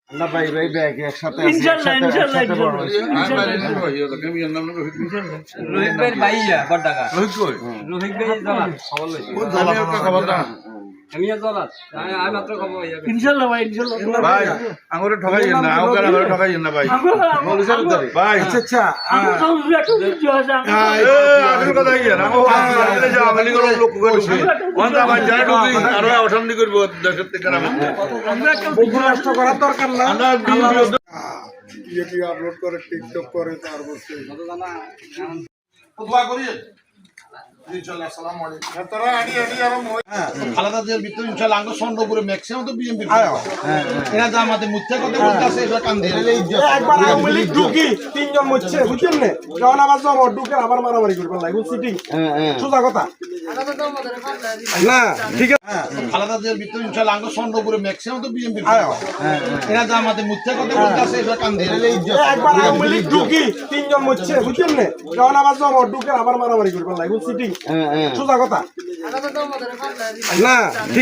না ভাই ভাই ব্যাগ একসাথে ইনশাআল্লাহ, ইনশাআল্লাহ, রোহিত ভাই ভাইয়া বড় টাকা রোহিত ভাই জলা খবর না আমি জলা আমি মাত্র খবর ভাইয়া ইনশাআল্লাহ ভাই, ইনশাআল্লাহ ভাই আঙুরে ঠকাইয়েন না আঙুরে আঙুরে ঠকাইয়েন না ভাই ভাই আচ্ছা আমরা তো একটু বুঝতে আছে আমি কথা ইয়েন আমি আগে যাও আমি কোন লোক করে ঢুকি ওন্দা ভাই যাই ঢুকি আর অশান্তি করব দেশের থেকে আমাদের আমরা একটু বহু নষ্ট করার দরকার না আমরা ভিডিও কি আপলোড করে টিকটক করে তার বসে দোয়া করি ইনশাআল্লাহ আসসালামু আলাইকুম তারা আড়ি আড়ি আর খালাদা যে ভিতর ইনশাআল্লাহ আঙ্গ সন্ডপুরে ম্যাক্সিমাম তো বিএমপি এরা যা আমাদের মুথ্যা কথা বলতাছে এটা কান দিয়ে একবার আওয়ামী লীগ ঢুকি তিনজন মরছে বুঝছেন না যখন আবার জব ঢুকে আবার মারামারি করবে লাগবে সিটিং সোজা কথা না ঠিক আছে খালাদা যে ভিতর ইনশাআল্লাহ আঙ্গ সন্ডপুরে ম্যাক্সিমাম তো বিএমপি এরা যা আমাদের মুথ্যা কথা বলতাছে এটা কান দিয়ে একবার আওয়ামী লীগ ঢুকি তিনজন মরছে বুঝছেন না যখন আবার জব ঢুকে আবার মারামারি করবে লাগবে সিটিং সোজা কথা না ঠিক